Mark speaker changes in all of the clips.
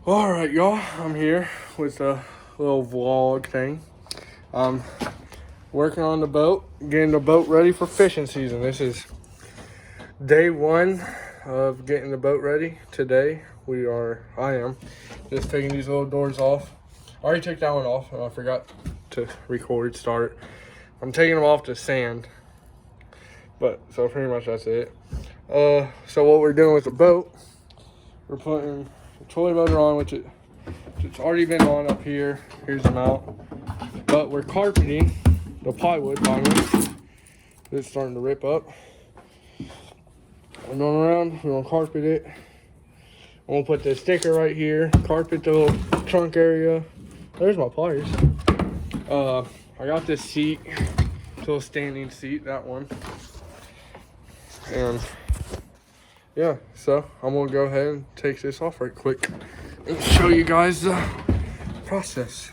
Speaker 1: Alright, y'all, I'm here with a little vlog thing. I'm working on the boat, getting the boat ready for fishing season. This is day one of getting the boat ready. Today, I am just taking these little doors off. I already took that one off, and I forgot to start. I'm taking them off to sand, so pretty much that's it. So what we're doing with the boat, we're putting the trolling motor on, which it's already been on up here. Here's the mount. But we're carpeting the plywood finally. It's starting to rip up. We're going around, we're gonna carpet it. I'm gonna put the sticker right here, carpet the little trunk area. There's my pliers. I got this seat, little standing seat, that one. And yeah, so I'm gonna go ahead and take this off right quick and show you guys the process.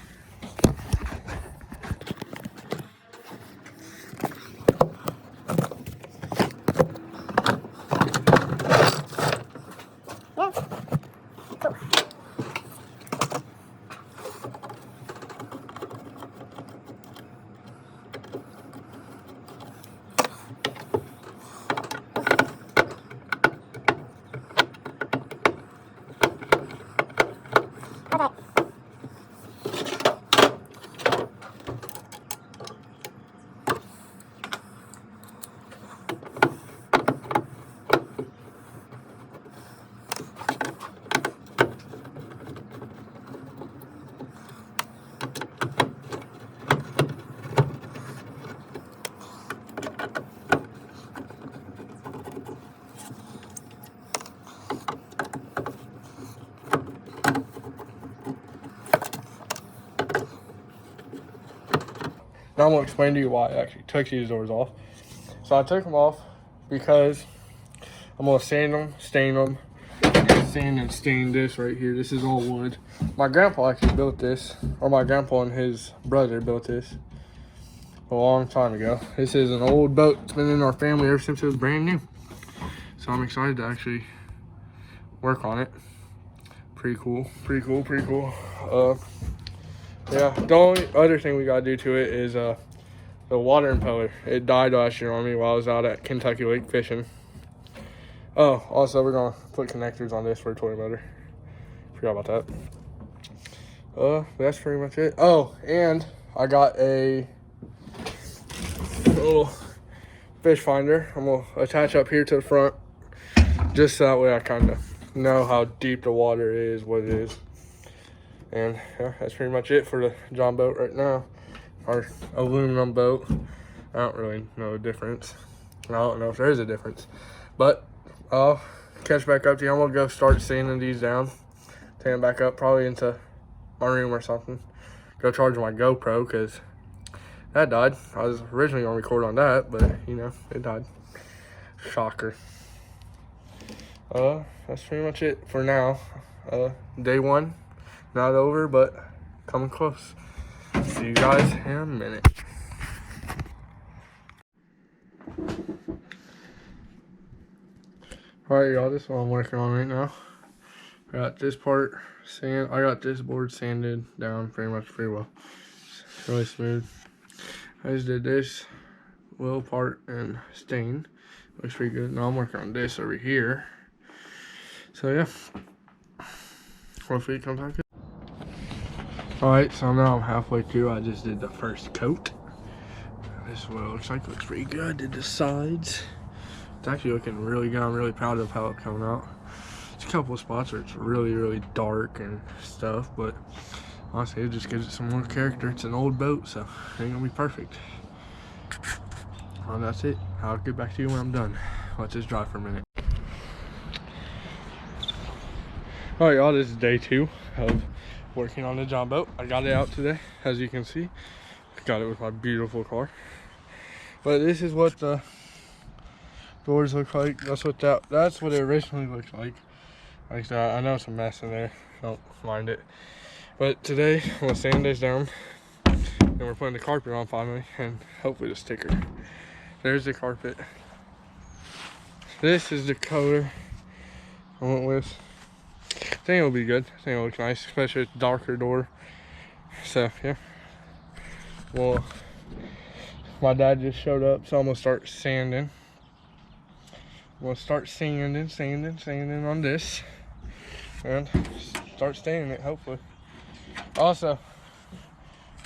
Speaker 1: Now I'm gonna explain to you why I actually took these doors off. So I took them off because I'm gonna sand them, stain them, and sand and stain this right here. This is all wood. My grandpa actually built this, or my grandpa and his brother built this a long time ago. This is an old boat. It's been in our family ever since it was brand new. So I'm excited to actually work on it. Pretty cool, pretty cool, pretty cool. Yeah, the only other thing we gotta do to it is the water impeller. It died last year on me while I was out at Kentucky Lake fishing. Oh, also we're gonna put connectors on this for a toy motor. Forgot about that. That's pretty much it. Oh, and I got a little fish finder. I'm gonna attach up here to the front, just so that way I kind of know how deep the water is, what it is. And yeah, that's pretty much it for the John boat right now. Our aluminum boat. I don't really know the difference. I don't know if there is a difference. But I'll catch back up to you. I'm gonna go start sanding these down. Take them back up probably into my room or something. Go charge my GoPro because that died. I was originally gonna record on that, but you know, it died. Shocker. That's pretty much it for now. Day one. Not over, but coming close. See you guys in a minute. Alright, y'all, this is what I'm working on right now. I got this part sand. I got this board sanded down pretty well. It's really smooth. I just did this little part and stain. Looks pretty good. Now I'm working on this over here. So yeah, hopefully it comes out good. Alright, so now I'm halfway through. I just did the first coat. This is what it looks like. Looks pretty good. Did the sides. It's actually looking really good. I'm really proud of how it's coming out. There's a couple of spots where it's really dark and stuff, but honestly, it just gives it some more character. It's an old boat, so it ain't gonna be perfect. Well, that's it. I'll get back to you when I'm done. Let's just drive for a minute. Alright, y'all, this is day 2 of working on the John boat. I got it out today, as you can see. Got it with my beautiful car. But this is what the doors look like. That's what it originally looked like. Like that. I know it's a mess in there. Don't mind it. But today I'm gonna sand this down. And we're putting the carpet on finally, and hopefully the sticker. There's the carpet. This is the color I went with. think it'll be good. I think it'll look nice, especially with darker door. So yeah. Well, my dad just showed up, so I'm gonna start sanding. We'll start sanding on this, and start staining it, hopefully. Also,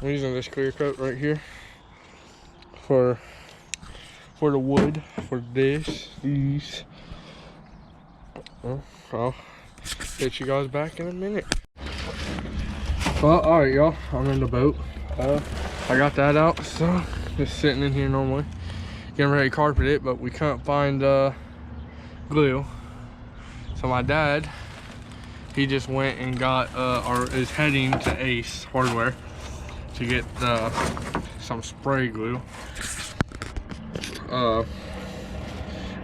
Speaker 1: I'm using this clear coat right here for the wood, for these. Well, I'll get you guys back in a minute. Well, alright y'all, I'm in the boat. I got that out, so just sitting in here normally. Getting ready to carpet it, but we couldn't find glue. So my dad, he just went and got, or is heading to Ace Hardware to get some spray glue. I'm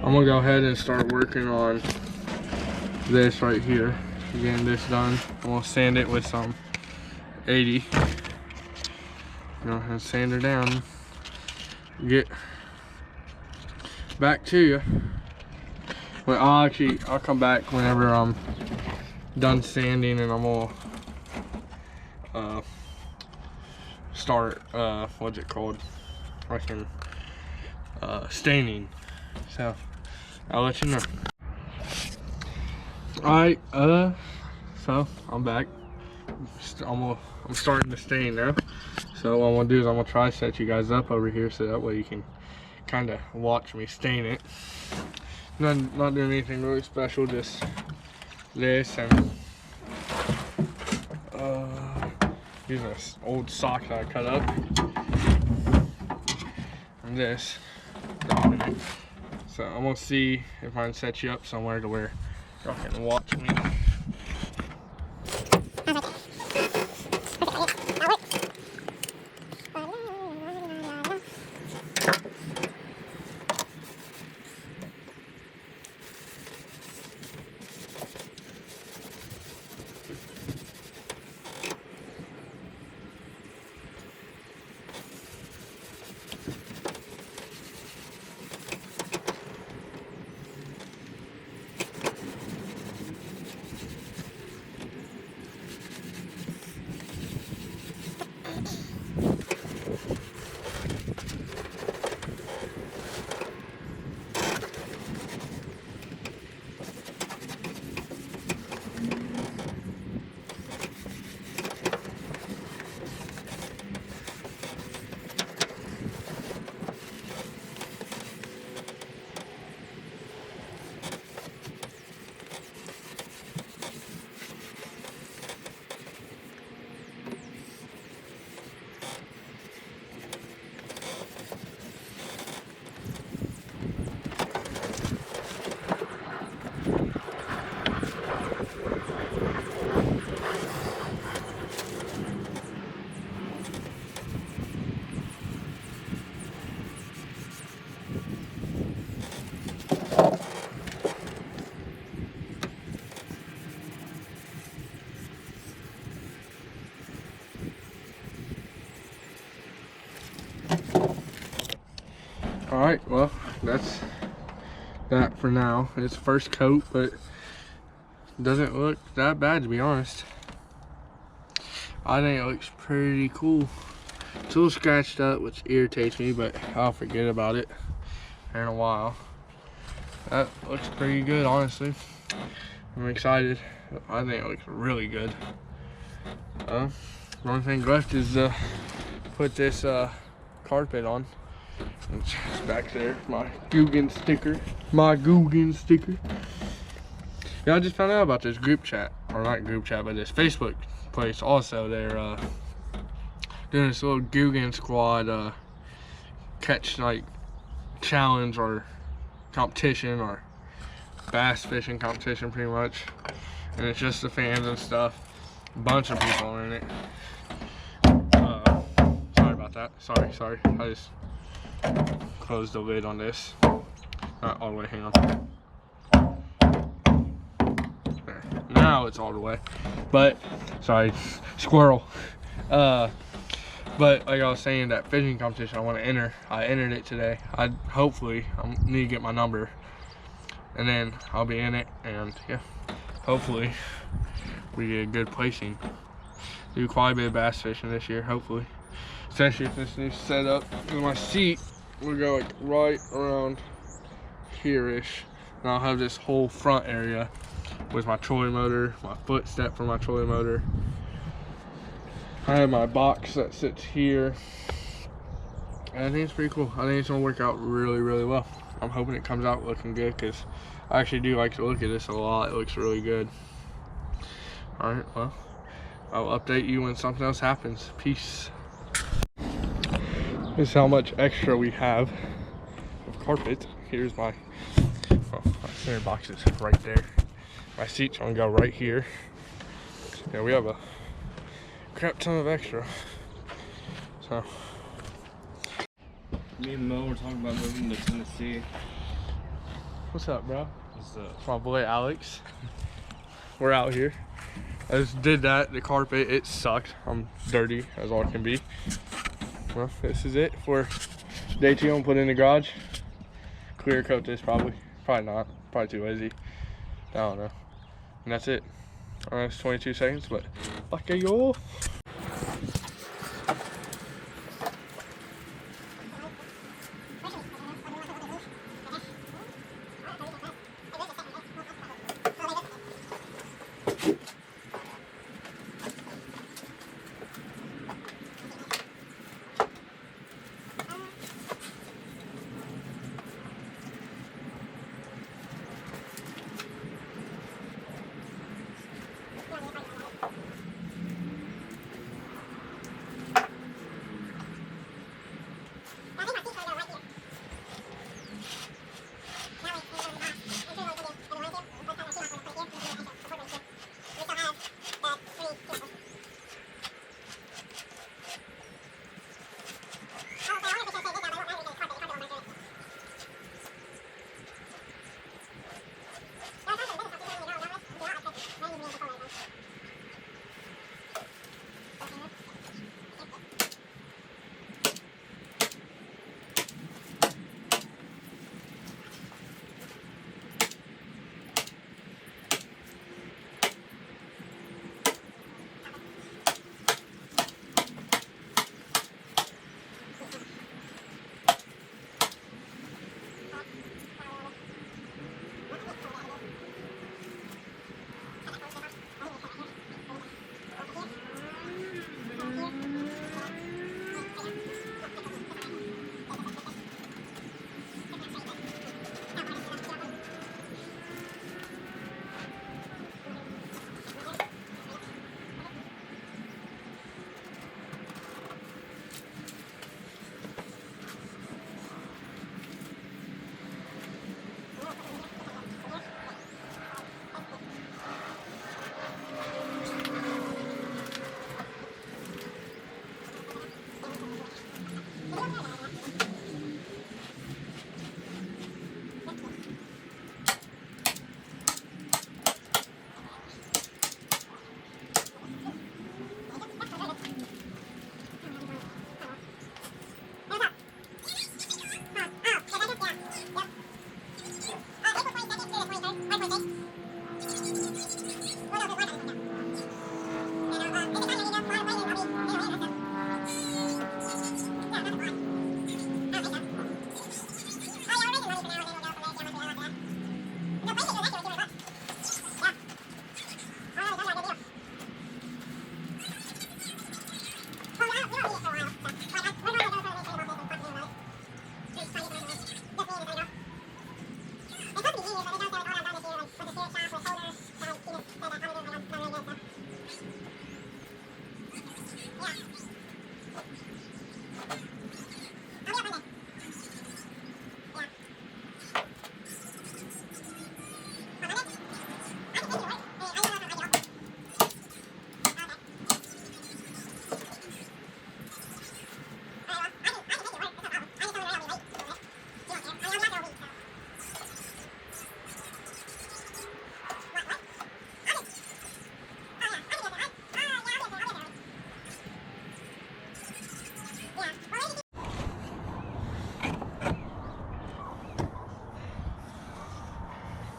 Speaker 1: gonna go ahead and start working on this right here. Getting this done. I'm gonna sand it with some 80. You know, and sand her down. Get back to you. Well, I'll come back whenever I'm done sanding, and I'm gonna start what's it called? I can staining. So I'll let you know. Alright, so I'm back. I'm starting to stain now. So what I'm gonna do is I'm gonna try to set you guys up over here so that way you can kind of watch me stain it. Not doing anything really special, just this and using this old sock that I cut up, and this. So I'm gonna see if I can set you up somewhere to where y'all can watch me. Alright, well, that's that for now. It's first coat, but doesn't look that bad, to be honest. I think it looks pretty cool. It's a little scratched up, which irritates me, but I'll forget about it in a while. That looks pretty good, honestly. I'm excited. I think it looks really good. The only thing left is put this carpet on. It's back there, my Guggen sticker. Yeah, I just found out about this group chat, or not group chat, but this Facebook place also. They're doing this little Guggen squad catch like challenge or competition, or bass fishing competition pretty much. And it's just the fans and stuff. A bunch of people in it. Sorry about that. Sorry. I just closed the lid on this. Not all the way, hang on. There. Now it's all the way. But, sorry, squirrel. But like I was saying, that fishing competition I want to enter, I entered it today. I need to get my number, and then I'll be in it, and yeah, hopefully we get a good placing. Do quite a bit of bass fishing this year, hopefully. Especially with this new setup. And my seat will go like right around here-ish. And I'll have this whole front area with my trolling motor, my footstep for my trolling motor. I have my box that sits here. And I think it's pretty cool. I think it's gonna work out really, really well. I'm hoping it comes out looking good because I actually do like to look at this a lot. It looks really good. All right, well, I'll update you when something else happens. Peace. This is how much extra we have of carpet. Here's my center box is right there. My seat's gonna go right here. Yeah, we have a crap ton of extra. So
Speaker 2: me and Mo were talking about moving to Tennessee.
Speaker 1: what's up, bro?
Speaker 2: What's up?
Speaker 1: It's my boy Alex. We're out here. I just did that. The carpet, it sucked. I'm dirty as all can be. Well, this is it for day 2. I'm gonna put in the garage. Clear coat this probably. Probably not. Probably too lazy. I don't know. And that's it. It's 22 seconds, but fuck you.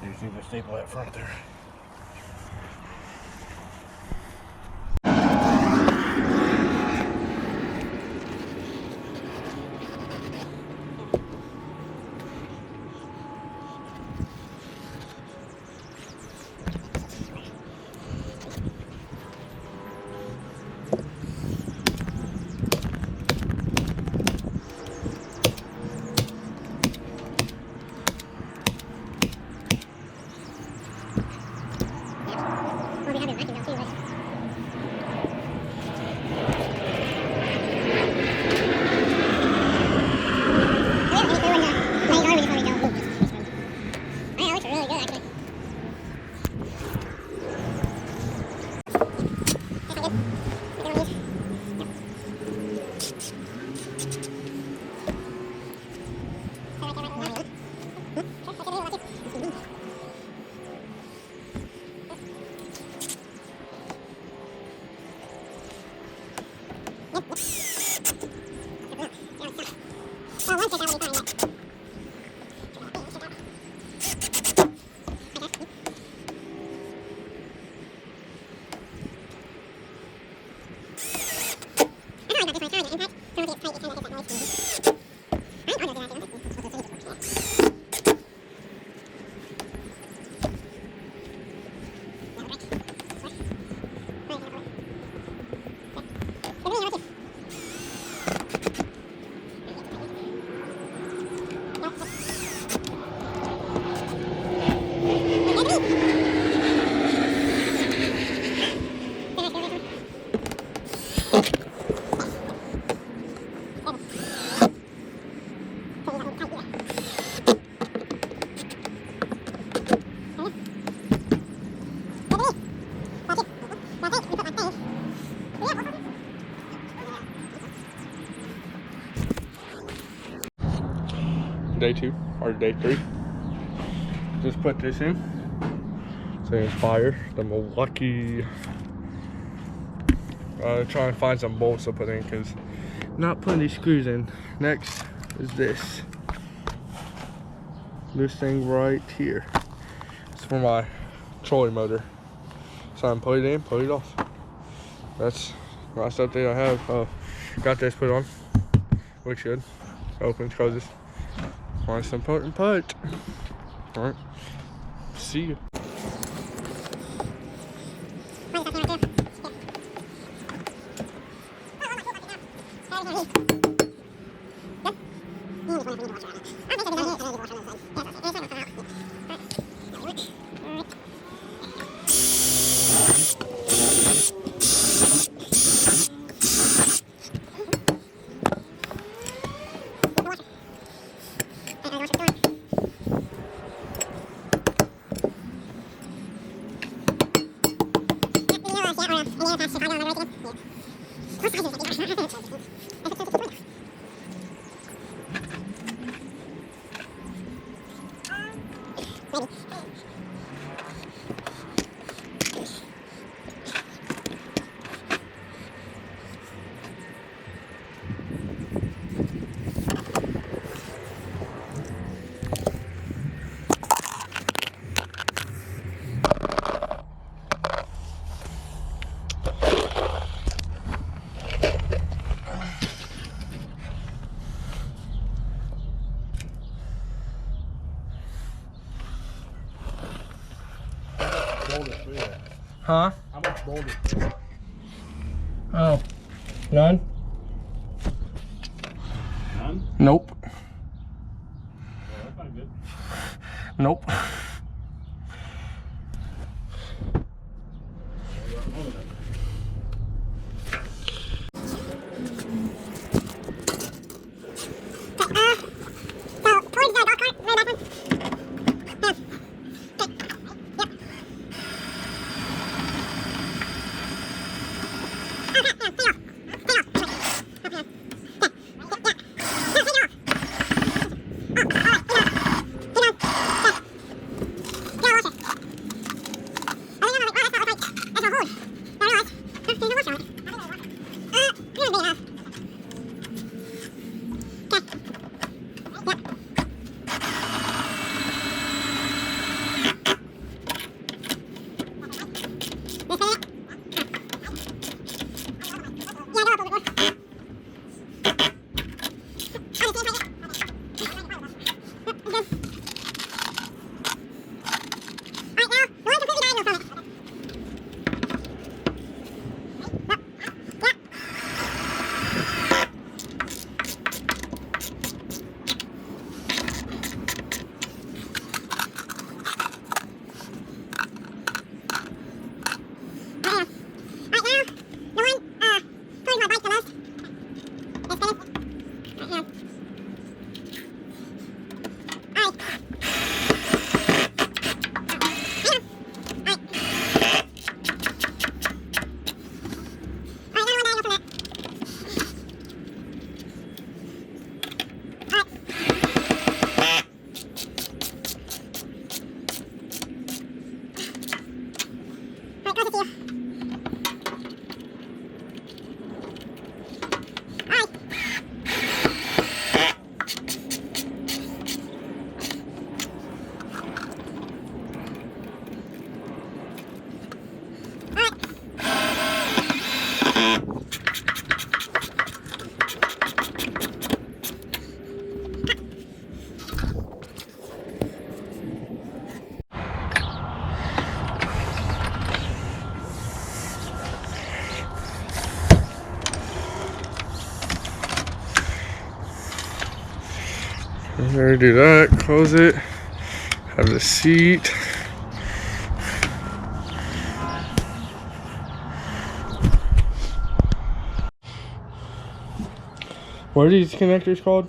Speaker 2: You see the staple out front there.
Speaker 1: Day 2 or day 3. Just put this in. So it's fire. The Milwaukee. Try and find some bolts to put in because not putting these screws in. Next is this. This thing right here. It's for my trolley motor. So I'm put it in, put it off. That's the last update I have. Got this put on. Looks good. Opens, closes. Find some potent put. Alright. See you. Huh?
Speaker 3: How much bolt is there?
Speaker 1: Oh, none?
Speaker 3: None?
Speaker 1: Nope.
Speaker 3: Well, that's not good.
Speaker 1: Nope. There, do that, close it, have the seat. What are these connectors called?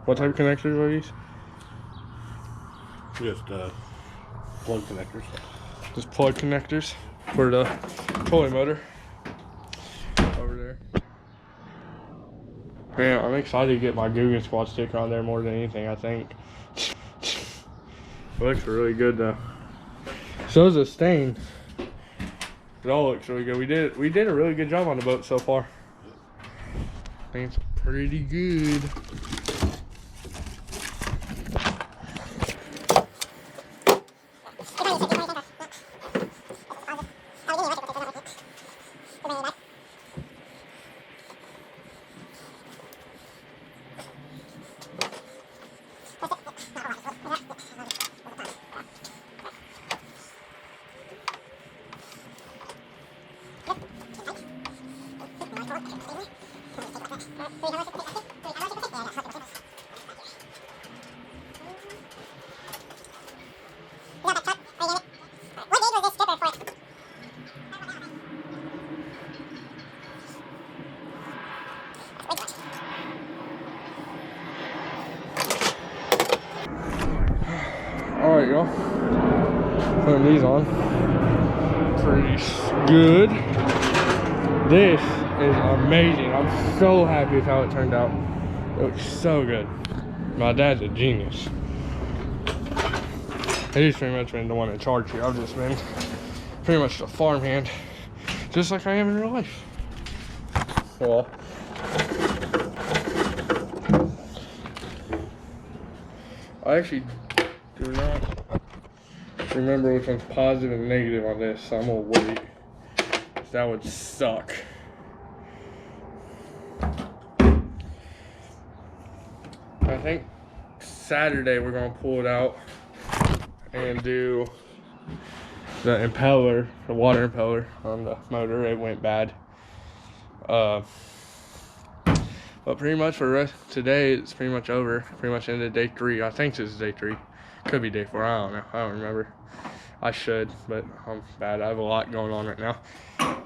Speaker 1: What type of connectors are these?
Speaker 3: Just plug connectors.
Speaker 1: Just plug connectors for the trolling motor over there. Man, I'm excited to get my Guggen Squad sticker on there more than anything, I think. It looks really good though. So is the stain. It all looks really good. We did a really good job on the boat so far. I think it's pretty good. Alright, y'all. Putting these on. Pretty good. This is amazing. I'm so happy with how it turned out. It looks so good. My dad's a genius. He's pretty much been the one in charge here. I've just been pretty much the farmhand, just like I am in real life. Well, I actually do not remember which one's positive and negative on this, so I'm gonna wait. That would suck. I think Saturday we're gonna pull it out and do the impeller, the water impeller on the motor. It went bad. But pretty much for the rest today, it's pretty much over. Pretty much ended day 3. I think this is day 3. Could be day 4. I don't know. I don't remember. I should, but I'm bad. I have a lot going on right now.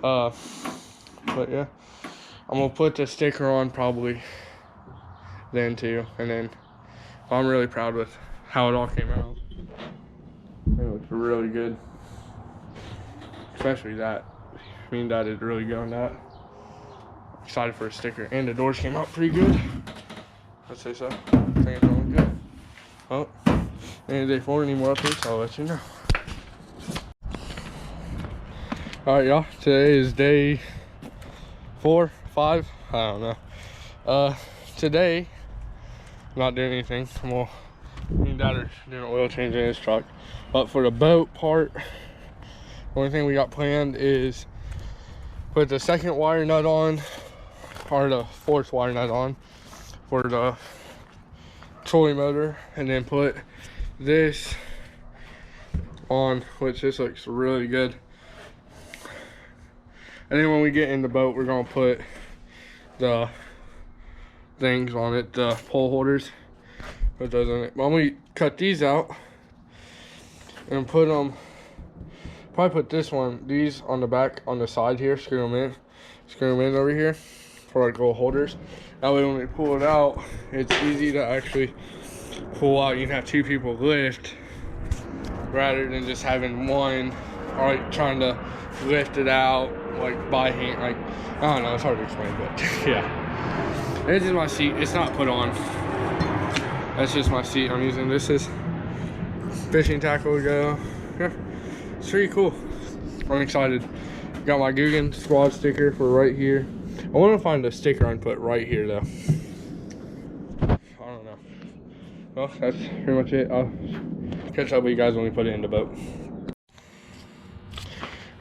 Speaker 1: But yeah, I'm gonna put the sticker on probably then too, and then I'm really proud with how it all came out. It looks really good, especially that. Me and Dad did really good on that. Excited for a sticker, and the doors came out pretty good. I'd say so. I think it's going good. Well, any day 4, any more updates, I'll let you know. Alright, y'all, today is day 4, 5, I don't know. Today, I'm not doing anything. Me and Dad are doing an oil change in his truck. But for the boat part, the only thing we got planned is put the second wire nut on, or the 4th wire nut on for the trolling motor, and then put this on, which this looks really good. And then when we get in the boat, we're gonna put the things on it, the pole holders. Put those in it. But I'm gonna cut these out and put them. Probably put these on the back, on the side here. Screw them in over here for like little holders. That way, when we pull it out, it's easy to actually pull out. You can have 2 people lift rather than just having one, or like trying to lift it out like by hand. Like, I don't know, it's hard to explain, but yeah. This is my seat. It's not put on. That's just my seat I'm using. This is fishing tackle to go. Yeah, it's pretty cool. I'm excited. Got my Guggen Squad sticker for right here. I want to find a sticker and put right here though. I don't know. Well, that's pretty much it. I'll catch up with you guys when we put it in the boat.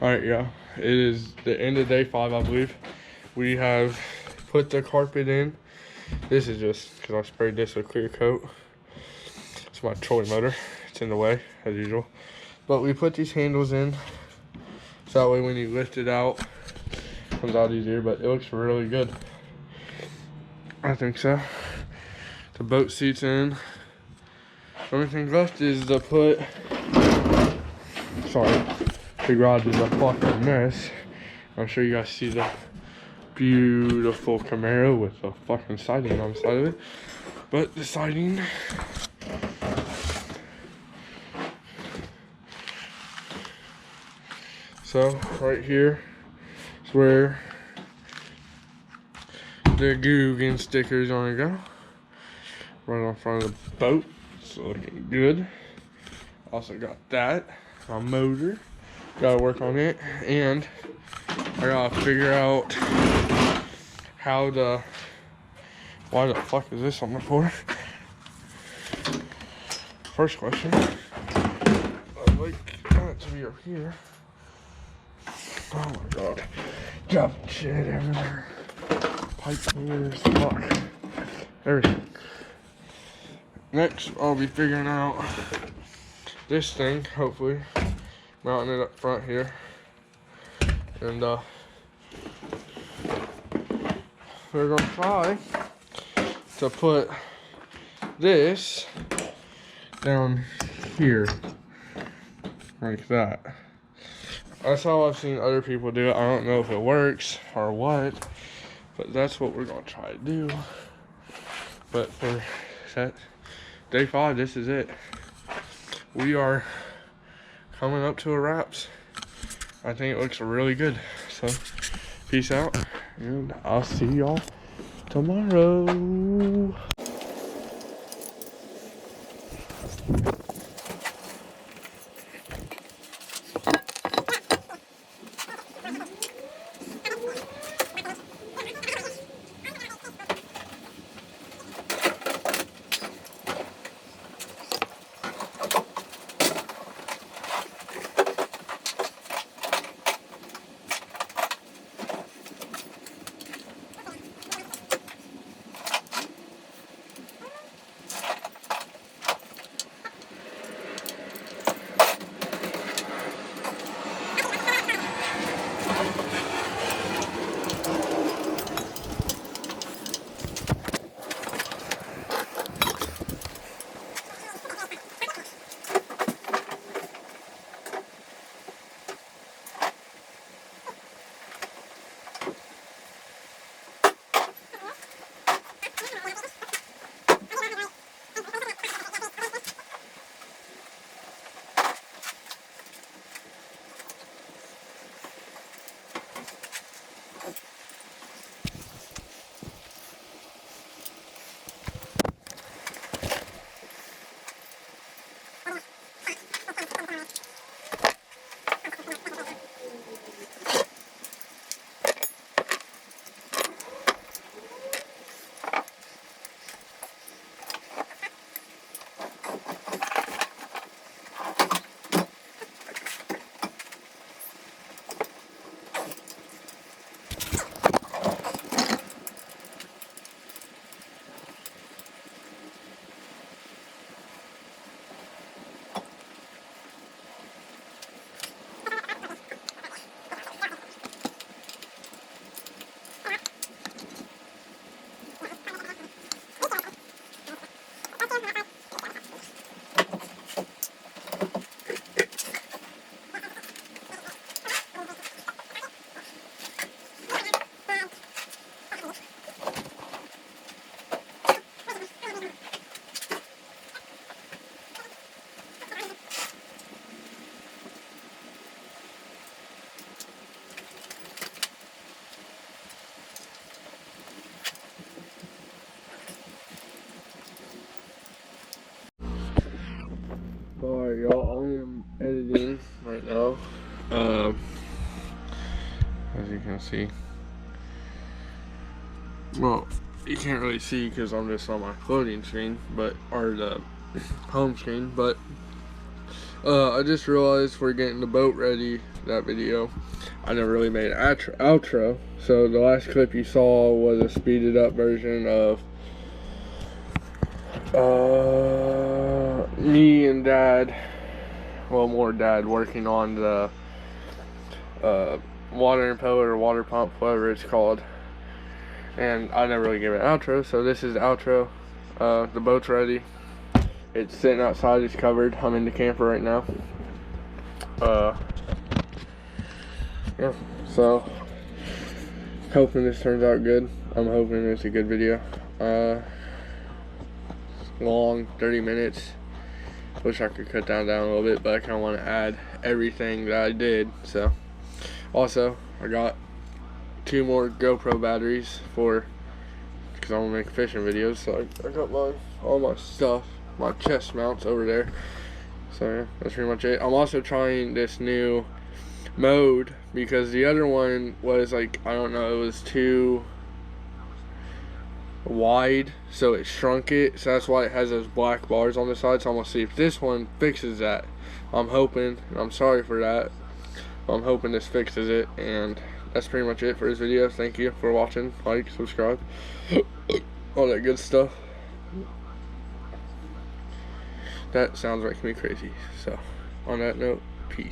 Speaker 1: Alright, yeah. It is the end of day 5, I believe. We have put the carpet in. This is just because I sprayed this with clear coat. It's my trolling motor. It's in the way, as usual. But we put these handles in, so that way when you lift it out, it comes out easier. But it looks really good. I think so. The boat seat's in. only thing left is to put. Sorry, the garage is a fucking mess. I'm sure you guys see the beautiful Camaro with the fucking siding on the side of it. But the siding. So right here is where the Guggen stickers on go. Right on front of the boat. It's looking good. Also got that. My motor. Gotta work on it. And I gotta figure out how to. Why the fuck is this on the floor? First question. I'd like that to be up here. Oh my god. Dropping shit everywhere. Pipe cleaners, fuck. Everything. Next, I'll be figuring out this thing, hopefully. Mounting it up front here. And, we're gonna try to put this down here. Like that. That's how I've seen other people do it. I don't know if it works or what, but that's what we're gonna try to do. But for that day 5, this is it. We are coming up to a wraps. I think it looks really good. So peace out, and I'll see y'all tomorrow. Alright, y'all, I am editing right now. As you can see. Well, you can't really see because I'm just on my floating screen, but, or the home screen, but I just realized we're getting the boat ready, that video. I never really made an outro, so the last clip you saw was a speeded up version of me and Dad, well, more Dad, working on the water impeller or water pump, whatever it's called. And I never really gave it an outro, so this is the outro. The boat's ready. It's sitting outside, it's covered. I'm in the camper right now. Yeah, so hoping this turns out good. I'm hoping it's a good video. Long, 30 minutes. Wish I could cut down a little bit, but I kind of want to add everything that I did. So also I got 2 more GoPro batteries because I'm gonna make fishing videos. So I got all my stuff, my chest mounts over there. So yeah, that's pretty much it. I'm also trying this new mode because the other one was like, I don't know, it was too wide, so it shrunk it. So that's why it has those black bars on the side. So I'm gonna see if this one fixes that. I'm hoping, and I'm sorry for that, I'm hoping this fixes it. And that's pretty much it for this video. Thank you for watching. Like, subscribe, all that good stuff. That sounds like me crazy. So on that note, peace.